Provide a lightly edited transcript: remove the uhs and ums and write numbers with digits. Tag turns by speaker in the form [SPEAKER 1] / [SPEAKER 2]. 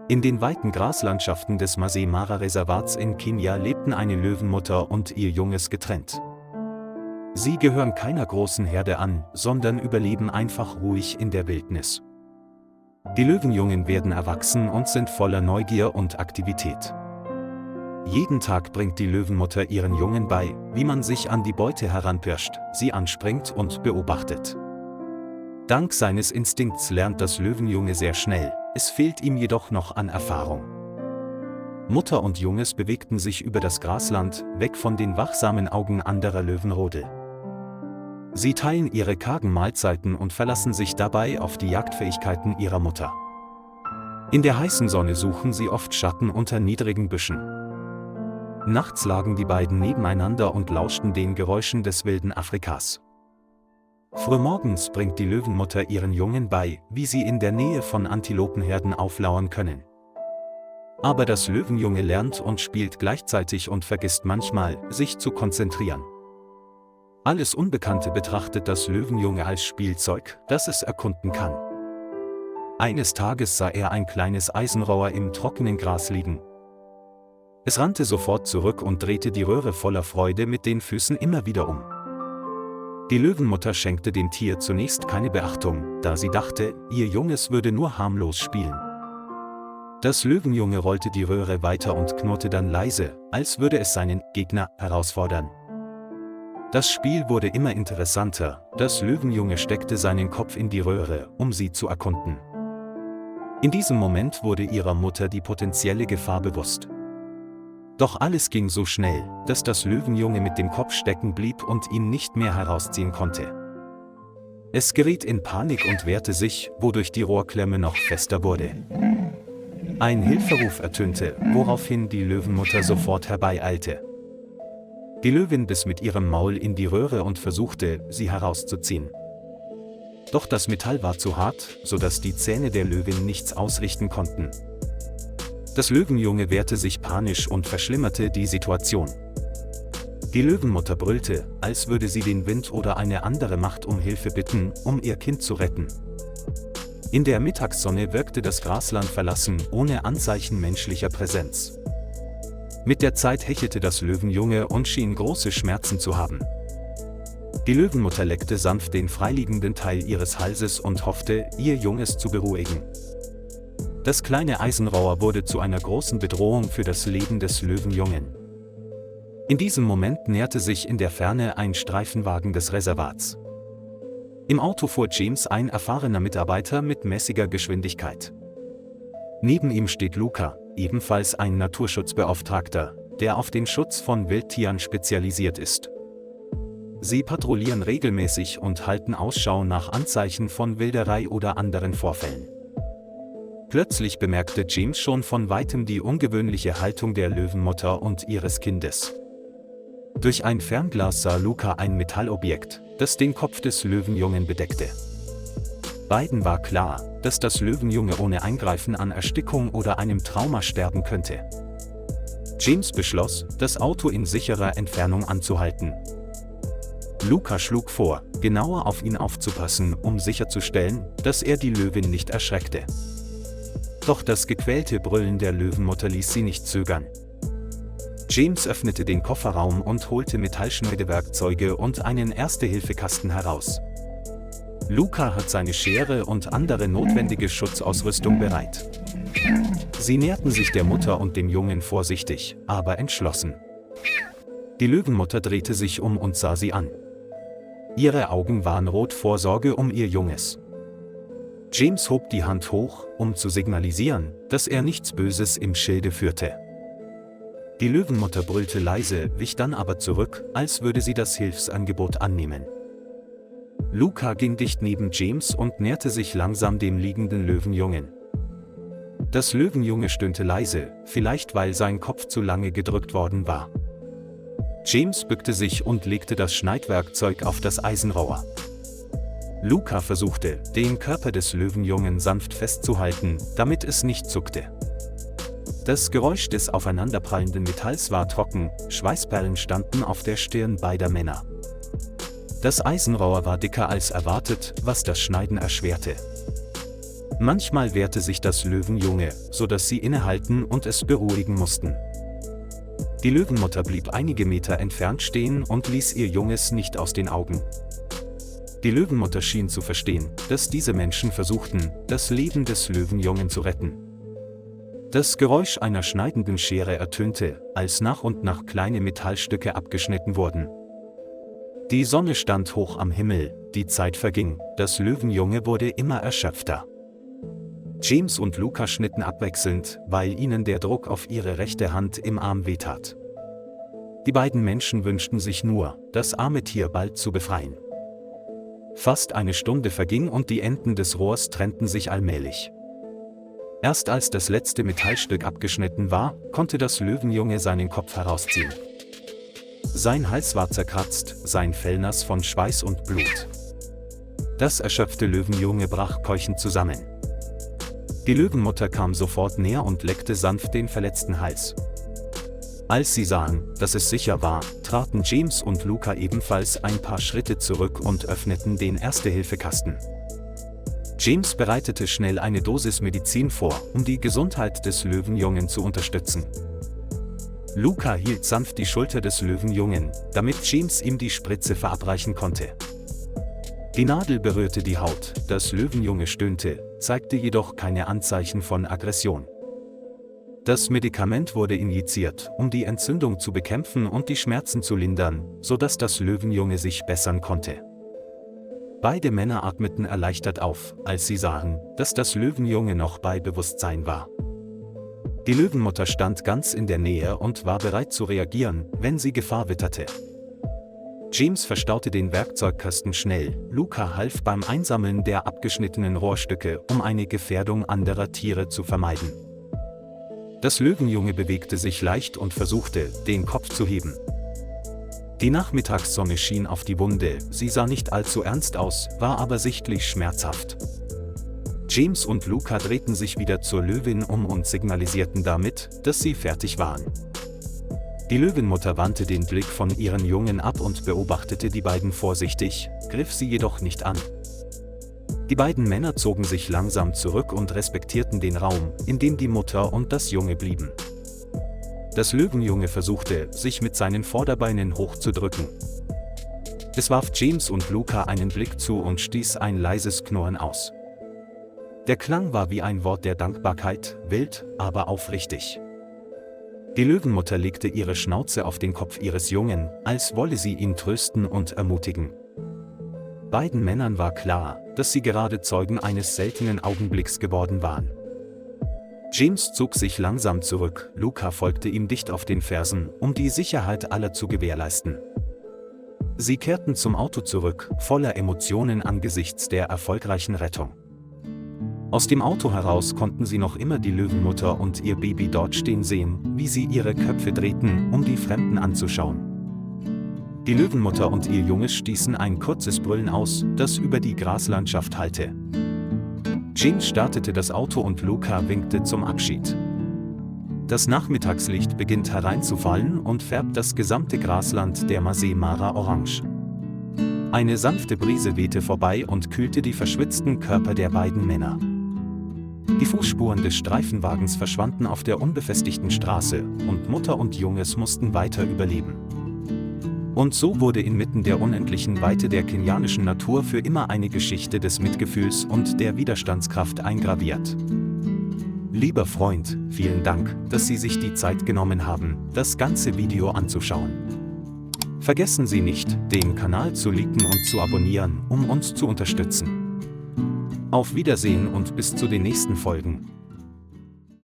[SPEAKER 1] In den weiten Graslandschaften des Masai Mara Reservats in Kenia lebten eine Löwenmutter und ihr Junges getrennt. Sie gehören keiner großen Herde an, sondern überleben einfach ruhig in der Wildnis. Die Löwenjungen werden erwachsen und sind voller Neugier und Aktivität. Jeden Tag bringt die Löwenmutter ihren Jungen bei, wie man sich an die Beute heranpirscht, sie anspringt und beobachtet. Dank seines Instinkts lernt das Löwenjunge sehr schnell, es fehlt ihm jedoch noch an Erfahrung. Mutter und Junges bewegten sich über das Grasland, weg von den wachsamen Augen anderer Löwenrudel. Sie teilen ihre kargen Mahlzeiten und verlassen sich dabei auf die Jagdfähigkeiten ihrer Mutter. In der heißen Sonne suchen sie oft Schatten unter niedrigen Büschen. Nachts lagen die beiden nebeneinander und lauschten den Geräuschen des wilden Afrikas. Frühmorgens bringt die Löwenmutter ihren Jungen bei, wie sie in der Nähe von Antilopenherden auflauern können. Aber das Löwenjunge lernt und spielt gleichzeitig und vergisst manchmal, sich zu konzentrieren. Alles Unbekannte betrachtet das Löwenjunge als Spielzeug, das es erkunden kann. Eines Tages sah er ein kleines Eisenrohr im trockenen Gras liegen. Es rannte sofort zurück und drehte die Röhre voller Freude mit den Füßen immer wieder um. Die Löwenmutter schenkte dem Tier zunächst keine Beachtung, da sie dachte, ihr Junges würde nur harmlos spielen. Das Löwenjunge rollte die Röhre weiter und knurrte dann leise, als würde es seinen Gegner herausfordern. Das Spiel wurde immer interessanter, das Löwenjunge steckte seinen Kopf in die Röhre, um sie zu erkunden. In diesem Moment wurde ihrer Mutter die potenzielle Gefahr bewusst. Doch alles ging so schnell, dass das Löwenjunge mit dem Kopf stecken blieb und ihn nicht mehr herausziehen konnte. Es geriet in Panik und wehrte sich, wodurch die Rohrklemme noch fester wurde. Ein Hilferuf ertönte, woraufhin die Löwenmutter sofort herbeieilte. Die Löwin biss mit ihrem Maul in die Röhre und versuchte, sie herauszuziehen. Doch das Metall war zu hart, sodass die Zähne der Löwin nichts ausrichten konnten. Das Löwenjunge wehrte sich panisch und verschlimmerte die Situation. Die Löwenmutter brüllte, als würde sie den Wind oder eine andere Macht um Hilfe bitten, um ihr Kind zu retten. In der Mittagssonne wirkte das Grasland verlassen, ohne Anzeichen menschlicher Präsenz. Mit der Zeit hechelte das Löwenjunge und schien große Schmerzen zu haben. Die Löwenmutter leckte sanft den freiliegenden Teil ihres Halses und hoffte, ihr Junges zu beruhigen. Das kleine Eisenrohr wurde zu einer großen Bedrohung für das Leben des Löwenjungen. In diesem Moment näherte sich in der Ferne ein Streifenwagen des Reservats. Im Auto fuhr James, ein erfahrener Mitarbeiter mit mäßiger Geschwindigkeit. Neben ihm steht Luca, ebenfalls ein Naturschutzbeauftragter, der auf den Schutz von Wildtieren spezialisiert ist. Sie patrouillieren regelmäßig und halten Ausschau nach Anzeichen von Wilderei oder anderen Vorfällen. Plötzlich bemerkte James schon von weitem die ungewöhnliche Haltung der Löwenmutter und ihres Kindes. Durch ein Fernglas sah Luca ein Metallobjekt, das den Kopf des Löwenjungen bedeckte. Beiden war klar, dass das Löwenjunge ohne Eingreifen an Erstickung oder einem Trauma sterben könnte. James beschloss, das Auto in sicherer Entfernung anzuhalten. Luca schlug vor, genauer auf ihn aufzupassen, um sicherzustellen, dass er die Löwin nicht erschreckte. Doch das gequälte Brüllen der Löwenmutter ließ sie nicht zögern. James öffnete den Kofferraum und holte Metallschneidewerkzeuge und einen Erste-Hilfe-Kasten heraus. Luca hat seine Schere und andere notwendige Schutzausrüstung bereit. Sie näherten sich der Mutter und dem Jungen vorsichtig, aber entschlossen. Die Löwenmutter drehte sich um und sah sie an. Ihre Augen waren rot vor Sorge um ihr Junges. James hob die Hand hoch, um zu signalisieren, dass er nichts Böses im Schilde führte. Die Löwenmutter brüllte leise, wich dann aber zurück, als würde sie das Hilfsangebot annehmen. Luca ging dicht neben James und näherte sich langsam dem liegenden Löwenjungen. Das Löwenjunge stöhnte leise, vielleicht weil sein Kopf zu lange gedrückt worden war. James bückte sich und legte das Schneidwerkzeug auf das Eisenrohr. Luca versuchte, den Körper des Löwenjungen sanft festzuhalten, damit es nicht zuckte. Das Geräusch des aufeinanderprallenden Metalls war trocken, Schweißperlen standen auf der Stirn beider Männer. Das Eisenrohr war dicker als erwartet, was das Schneiden erschwerte. Manchmal wehrte sich das Löwenjunge, sodass sie innehalten und es beruhigen mussten. Die Löwenmutter blieb einige Meter entfernt stehen und ließ ihr Junges nicht aus den Augen. Die Löwenmutter schien zu verstehen, dass diese Menschen versuchten, das Leben des Löwenjungen zu retten. Das Geräusch einer schneidenden Schere ertönte, als nach und nach kleine Metallstücke abgeschnitten wurden. Die Sonne stand hoch am Himmel, die Zeit verging, das Löwenjunge wurde immer erschöpfter. James und Luca schnitten abwechselnd, weil ihnen der Druck auf ihre rechte Hand im Arm wehtat. Die beiden Menschen wünschten sich nur, das arme Tier bald zu befreien. Fast eine Stunde verging und die Enden des Rohrs trennten sich allmählich. Erst als das letzte Metallstück abgeschnitten war, konnte das Löwenjunge seinen Kopf herausziehen. Sein Hals war zerkratzt, sein Fell nass von Schweiß und Blut. Das erschöpfte Löwenjunge brach keuchend zusammen. Die Löwenmutter kam sofort näher und leckte sanft den verletzten Hals. Als sie sahen, dass es sicher war, traten James und Luca ebenfalls ein paar Schritte zurück und öffneten den Erste-Hilfe-Kasten. James bereitete schnell eine Dosis Medizin vor, um die Gesundheit des Löwenjungen zu unterstützen. Luca hielt sanft die Schulter des Löwenjungen, damit James ihm die Spritze verabreichen konnte. Die Nadel berührte die Haut, das Löwenjunge stöhnte, zeigte jedoch keine Anzeichen von Aggression. Das Medikament wurde injiziert, um die Entzündung zu bekämpfen und die Schmerzen zu lindern, sodass das Löwenjunge sich bessern konnte. Beide Männer atmeten erleichtert auf, als sie sahen, dass das Löwenjunge noch bei Bewusstsein war. Die Löwenmutter stand ganz in der Nähe und war bereit zu reagieren, wenn sie Gefahr witterte. James verstaute den Werkzeugkasten schnell, Luca half beim Einsammeln der abgeschnittenen Rohrstücke, um eine Gefährdung anderer Tiere zu vermeiden. Das Löwenjunge bewegte sich leicht und versuchte, den Kopf zu heben. Die Nachmittagssonne schien auf die Wunde, sie sah nicht allzu ernst aus, war aber sichtlich schmerzhaft. James und Luca drehten sich wieder zur Löwin um und signalisierten damit, dass sie fertig waren. Die Löwenmutter wandte den Blick von ihren Jungen ab und beobachtete die beiden vorsichtig, griff sie jedoch nicht an. Die beiden Männer zogen sich langsam zurück und respektierten den Raum, in dem die Mutter und das Junge blieben. Das Löwenjunge versuchte, sich mit seinen Vorderbeinen hochzudrücken. Es warf James und Luca einen Blick zu und stieß ein leises Knurren aus. Der Klang war wie ein Wort der Dankbarkeit, wild, aber aufrichtig. Die Löwenmutter legte ihre Schnauze auf den Kopf ihres Jungen, als wolle sie ihn trösten und ermutigen. Beiden Männern war klar, dass sie gerade Zeugen eines seltenen Augenblicks geworden waren. James zog sich langsam zurück, Luca folgte ihm dicht auf den Fersen, um die Sicherheit aller zu gewährleisten. Sie kehrten zum Auto zurück, voller Emotionen angesichts der erfolgreichen Rettung. Aus dem Auto heraus konnten sie noch immer die Löwenmutter und ihr Baby dort stehen sehen, wie sie ihre Köpfe drehten, um die Fremden anzuschauen. Die Löwenmutter und ihr Junges stießen ein kurzes Brüllen aus, das über die Graslandschaft hallte. James startete das Auto und Luca winkte zum Abschied. Das Nachmittagslicht beginnt hereinzufallen und färbt das gesamte Grasland der Masai Mara orange. Eine sanfte Brise wehte vorbei und kühlte die verschwitzten Körper der beiden Männer. Die Fußspuren des Streifenwagens verschwanden auf der unbefestigten Straße, und Mutter und Junges mussten weiter überleben. Und so wurde inmitten der unendlichen Weite der kenianischen Natur für immer eine Geschichte des Mitgefühls und der Widerstandskraft eingraviert. Lieber Freund, vielen Dank, dass Sie sich die Zeit genommen haben, das ganze Video anzuschauen. Vergessen Sie nicht, den Kanal zu liken und zu abonnieren, um uns zu unterstützen. Auf Wiedersehen und bis zu den nächsten Folgen.